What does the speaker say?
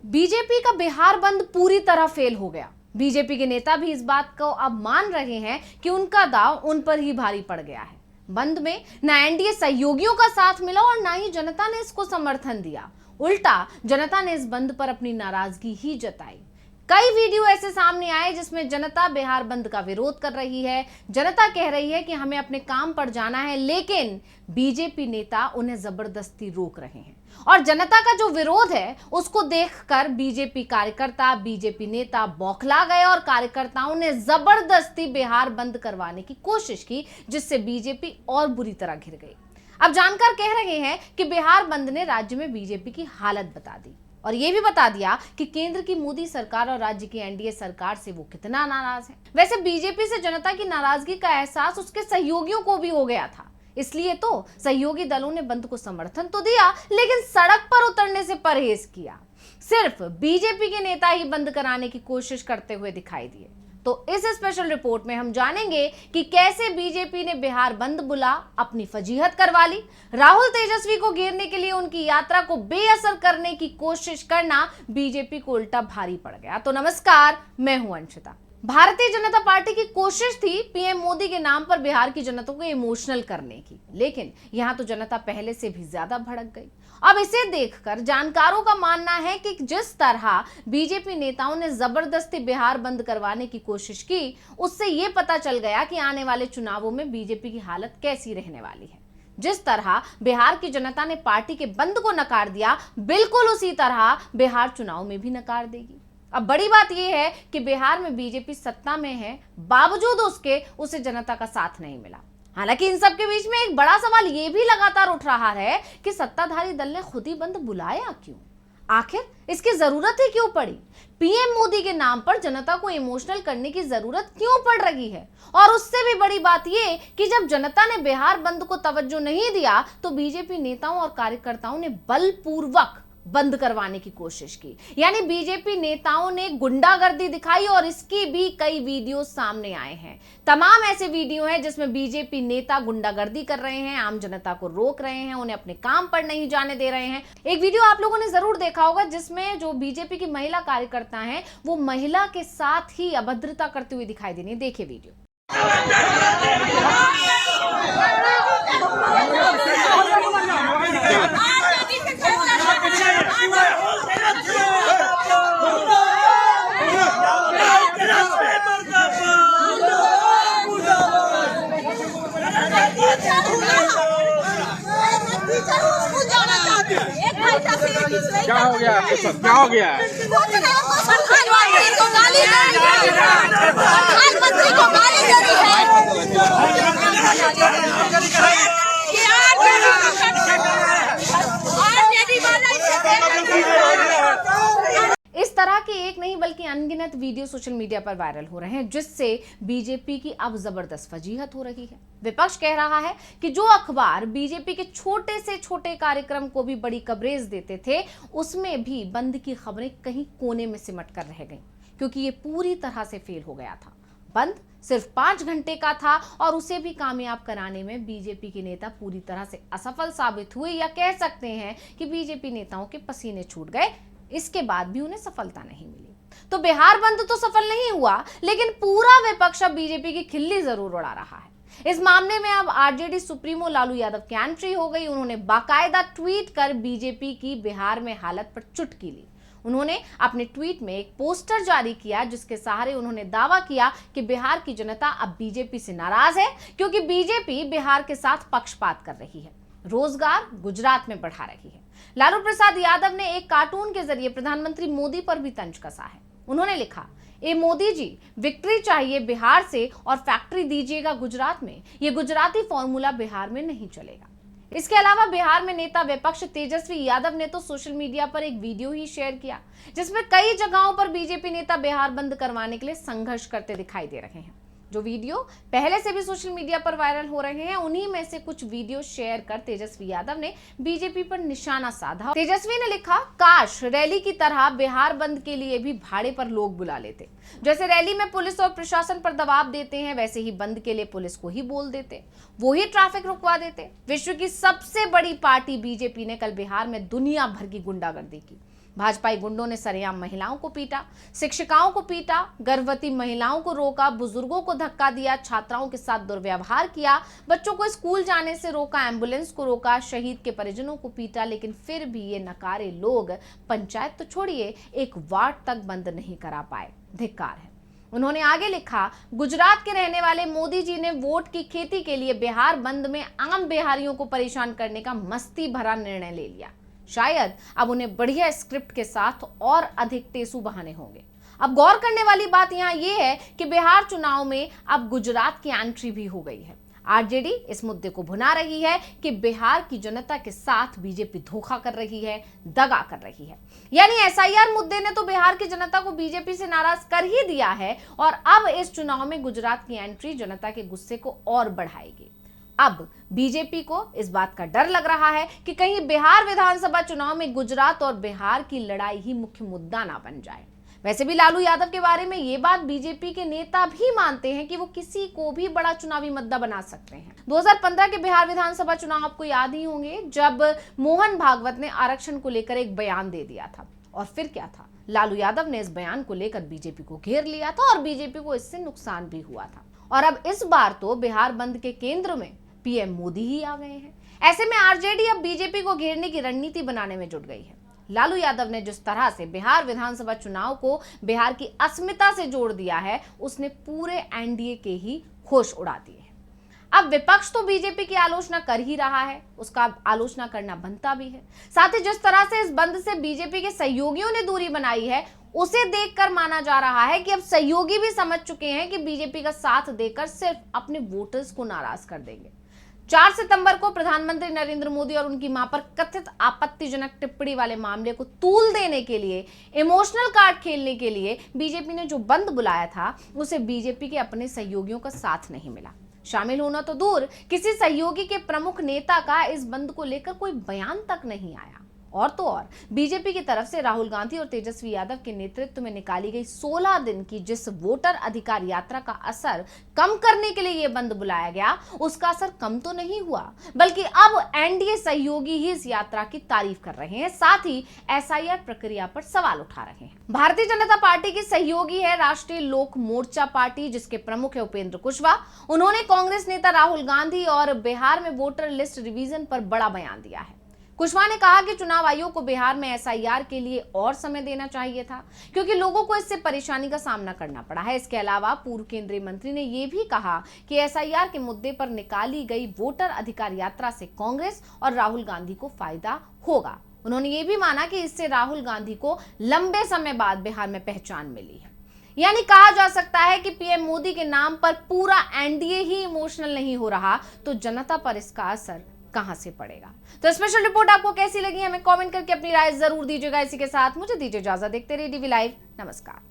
BJP का बिहार बंद पूरी तरह फेल हो गया। बीजेपी के नेता भी इस बात को अब मान रहे हैं कि उनका दांव उन पर ही भारी पड़ गया है। बंद में ना एनडीए सहयोगियों का साथ मिला और ना ही जनता ने इसको समर्थन दिया। उल्टा जनता ने इस बंद पर अपनी नाराजगी ही जताई। कई वीडियो ऐसे सामने आए जिसमें जनता बिहार बंद का विरोध कर रही है। जनता कह रही है कि हमें अपने काम पर जाना है, लेकिन बीजेपी नेता उन्हें जबरदस्ती रोक रहे हैं। और जनता का जो विरोध है उसको देखकर बीजेपी कार्यकर्ता, बीजेपी नेता बौखला गए और कार्यकर्ताओं ने जबरदस्ती बिहार बंद करवाने की कोशिश की, जिससे बीजेपी और बुरी तरह घिर गई। अब जानकार कह रहे हैं कि बिहार बंद ने राज्य में बीजेपी की हालत बता दी और यह भी बता दिया कि केंद्र की मोदी सरकार और राज्य की एनडीए सरकार से वो कितना नाराज है। वैसे बीजेपी से जनता की नाराजगी का एहसास उसके सहयोगियों को भी हो गया था, इसलिए तो सहयोगी दलों ने बंद को समर्थन तो दिया, लेकिन सड़क पर उतरने से परहेज किया। सिर्फ बीजेपी के नेता ही बंद कराने की कोशिश करते हुए दिखाई दिए। तो इस स्पेशल रिपोर्ट में हम जानेंगे कि कैसे बीजेपी ने बिहार बंद बुला अपनी फजीहत करवा ली, राहुल तेजस्वी को घेरने के लिए उनकी यात्रा को बेअसर करने की कोशिश करना बीजेपी को उल्टा भारी पड़ गया। तो नमस्कार, मैं हूं अंशिता। भारतीय जनता पार्टी की कोशिश थी पीएम मोदी के नाम पर बिहार की जनता को इमोशनल करने की, लेकिन यहां तो जनता पहले से भी ज्यादा भड़क गई। अब इसे देखकर जानकारों का मानना है कि जिस तरह बीजेपी नेताओं ने जबरदस्ती बिहार बंद करवाने की कोशिश की, उससे यह पता चल गया कि आने वाले चुनावों में बीजेपी की हालत कैसी रहने वाली है। जिस तरह बिहार की जनता ने पार्टी के बंद को नकार दिया, बिल्कुल उसी तरह बिहार चुनाव में भी नकार देगी। अब बड़ी बात यह है कि बिहार में बीजेपी सत्ता में है, बावजूद उसके उसे जनता का साथ नहीं मिला। हालांकि इन सब के बीच में एक बड़ा सवाल यह भी लगातार उठ रहा है कि सत्ताधारी दल ने खुद ही बंद बुलाया क्यों? आखिर इसकी जरूरत ही क्यों पड़ी? पीएम मोदी के नाम पर जनता को इमोशनल करने की जरूरत क्यों पड़ रही है? और उससे भी बड़ी बात यह कि जब जनता ने बिहार बंद को तवज्जो नहीं दिया, तो बीजेपी नेताओं और कार्यकर्ताओं ने बलपूर्वक बंद करवाने की कोशिश की। यानी बीजेपी नेताओं ने गुंडागर्दी दिखाई और इसकी भी कई वीडियो सामने आए हैं। तमाम ऐसे वीडियो हैं जिसमें बीजेपी नेता गुंडागर्दी कर रहे हैं, आम जनता को रोक रहे हैं, उन्हें अपने काम पर नहीं जाने दे रहे हैं। एक वीडियो आप लोगों ने जरूर देखा होगा जिसमें जो बीजेपी की महिला कार्यकर्ता हैं वो महिला के साथ ही अभद्रता करते हुए दिखाई दे रही है। देखिए वीडियो। क्या हो गया? क्या हो गया? प्रधानमंत्री को गाली दे रही है। प्रधानमंत्री को गाली दे रही है। इस तरह के एक नहीं बल्कि अनगिनत वीडियो सोशल मीडिया पर वायरल हो रहे हैं, जिससे बीजेपी की अब जबरदस्त फजीहत हो रही है। विपक्ष कह रहा है कि जो अखबार बीजेपी के छोटे से छोटे कार्यक्रम को भी बड़ी कवरेज देते थे, उसमें भी बंद की खबरें कहीं कोने में सिमट कर रह गईं, क्योंकि ये पूरी तरह से फेल हो गया था। बंद सिर्फ 5 घंटे का था और उसे भी कामयाब कराने में बीजेपी के नेता पूरी तरह से असफल साबित हुए, या कह सकते हैं कि बीजेपी नेताओं के पसीने छूट गए। इसके बाद भी उन्हें सफलता नहीं मिली। तो बिहार बंद तो सफल नहीं हुआ, लेकिन पूरा विपक्ष अब बीजेपी की खिल्ली जरूर उड़ा रहा है। इस मामले में अब आरजेडी सुप्रीमो लालू यादव की एंट्री हो गई। उन्होंने बाकायदा ट्वीट कर बीजेपी की बिहार में हालत पर चुटकी ली। उन्होंने अपने ट्वीट में एक पोस्टर जारी किया जिसके सहारे उन्होंने दावा किया कि बिहार की जनता अब बीजेपी से नाराज है, क्योंकि बीजेपी बिहार के साथ पक्षपात कर रही है, रोजगार गुजरात में बढ़ा रही है। लालू प्रसाद यादव ने एक कार्टून के जरिए प्रधानमंत्री मोदी पर भी तंज कसा है। उन्होंने लिखा, ए मोदी जी, विक्ट्री चाहिए बिहार से और फैक्ट्री दीजिएगा गुजरात में। ये गुजराती फॉर्मूला बिहार में नहीं चलेगा। इसके अलावा बिहार में नेता विपक्ष तेजस्वी यादव ने तो सोशल मीडिया पर एक वीडियो ही शेयर किया जिसमें कई जगहों पर बीजेपी नेता बिहार बंद करवाने के लिए संघर्ष करते दिखाई दे रहे हैं। जो वीडियो पहले से भी सोशल मीडिया पर वायरल हो रहे हैं, उन्हीं में से कुछ वीडियो शेयर कर तेजस्वी यादव ने बीजेपी पर निशाना साधा। तेजस्वी ने लिखा, काश रैली की तरह बिहार बंद के लिए भी भाड़े पर लोग बुला लेते। जैसे रैली में पुलिस और प्रशासन पर दबाव देते हैं, वैसे ही बंद के लिए पुलिस को ही बोल देते, वो ही ट्रैफिक रुकवा देते। विश्व की सबसे बड़ी पार्टी बीजेपी ने कल बिहार में दुनिया भर की गुंडागर्दी की। भाजपाई गुंडों ने सरेआम महिलाओं को पीटा, शिक्षिकाओं को पीटा, गर्भवती महिलाओं को रोका, बुजुर्गों को धक्का दिया, छात्राओं के साथ दुर्व्यवहार किया, बच्चों को स्कूल जाने से रोका, एम्बुलेंस को रोका, शहीद के परिजनों को पीटा। लेकिन फिर भी ये नकारे लोग पंचायत तो छोड़िए, एक वार्ड तक बंद नहीं करा पाए। धिक्कार है। उन्होंने आगे लिखा, गुजरात के रहने वाले मोदी जी ने वोट की खेती के लिए बिहार बंद में आम बिहारियों को परेशान करने का मस्ती भरा निर्णय ले लिया। शायद अब उन्हें बढ़िया स्क्रिप्ट के साथ और अधिक टेसू बहाने होंगे। अब गौर करने वाली बात यहाँ ये है कि बिहार चुनाव में अब गुजरात की एंट्री भी हो गई है। आरजेडी इस मुद्दे को भुना रही है कि बिहार की जनता के साथ बीजेपी धोखा कर रही है, दगा कर रही है। यानी एसआईआर मुद्दे ने तो बिहार की जनता को बीजेपी से नाराज कर ही दिया है और अब इस चुनाव में गुजरात की एंट्री जनता के गुस्से को और बढ़ाएगी। अब बीजेपी को इस बात का डर लग रहा है कि कहीं बिहार विधानसभा चुनाव में गुजरात और बिहार की लड़ाई ही मुख्य मुद्दा ना बन जाए। वैसे भी लालू यादव के बारे में ये बात बीजेपी के नेता भी मानते हैं कि वो किसी को भी बड़ा चुनावी मुद्दा बना सकते हैं। 2015 के बिहार विधानसभा चुनाव आपको याद ही होंगे, जब मोहन भागवत ने आरक्षण को लेकर एक बयान दे दिया था। और फिर क्या था, लालू यादव ने इस बयान को लेकर बीजेपी को घेर लिया था और बीजेपी को इससे नुकसान भी हुआ था। और अब इस बार तो बिहार बंद के केंद्र में पीएम मोदी ही आ गए हैं। ऐसे में आरजेडी अब बीजेपी को घेरने की रणनीति बनाने में जुट गई है। लालू यादव ने जिस तरह से बिहार विधानसभा चुनाव को बिहार की अस्मिता से जोड़ दिया है, उसने पूरे एनडीए के ही होश उड़ा दिए हैं। अब विपक्ष तो बीजेपी की आलोचना कर ही रहा है, उसका आलोचना करना बनता भी है। साथ ही जिस तरह से इस बंद से बीजेपी के सहयोगियों ने दूरी बनाई है, उसे देखकर माना जा रहा है कि अब सहयोगी भी समझ चुके हैं कि बीजेपी का साथ देकर सिर्फ अपने वोटर्स को नाराज कर देंगे। 4 सितंबर को प्रधानमंत्री नरेंद्र मोदी और उनकी मां पर कथित आपत्तिजनक टिप्पणी वाले मामले को तूल देने के लिए, इमोशनल कार्ड खेलने के लिए बीजेपी ने जो बंद बुलाया था, उसे बीजेपी के अपने सहयोगियों का साथ नहीं मिला। शामिल होना तो दूर, किसी सहयोगी के प्रमुख नेता का इस बंद को लेकर कोई बयान तक नहीं आया। और तो और बीजेपी की तरफ से राहुल गांधी और तेजस्वी यादव के नेतृत्व में निकाली गई 16 दिन की जिस वोटर अधिकार यात्रा का असर कम करने के लिए यह बंद बुलाया गया, उसका असर कम तो नहीं हुआ, बल्कि अब एनडीए सहयोगी ही इस यात्रा की तारीफ कर रहे हैं, साथ ही एसआईआर प्रक्रिया पर सवाल उठा रहे हैं। भारतीय जनता पार्टी की सहयोगी है राष्ट्रीय लोक मोर्चा पार्टी, जिसके प्रमुख है उपेंद्र कुशवाहा। उन्होंने कांग्रेस नेता राहुल गांधी और बिहार में वोटर लिस्ट रिवीजन पर बड़ा बयान दिया है। कुशवाहा ने कहा कि चुनाव आयोग को बिहार में एसआईआर के लिए और समय देना चाहिए था, क्योंकि लोगों को इससे परेशानी का सामना करना पड़ा है। इसके अलावा पूर्व केंद्रीय मंत्री ने यह भी कहा कि एसआईआर के मुद्दे पर निकाली गई वोटर अधिकार यात्रा से कांग्रेस और राहुल गांधी को फायदा होगा। उन्होंने ये भी माना कि इससे राहुल गांधी को लंबे समय बाद बिहार में पहचान मिली है। यानी कहा जा सकता है कि पीएम मोदी के नाम पर पूरा एनडीए ही इमोशनल नहीं हो रहा, तो जनता पर इसका असर कहां से पड़ेगा। तो स्पेशल रिपोर्ट आपको कैसी लगी, हमें कमेंट करके अपनी राय जरूर दीजिएगा। इसी के साथ मुझे दीजिए इजाजत। देखते रहिए डीवी लाइव। नमस्कार।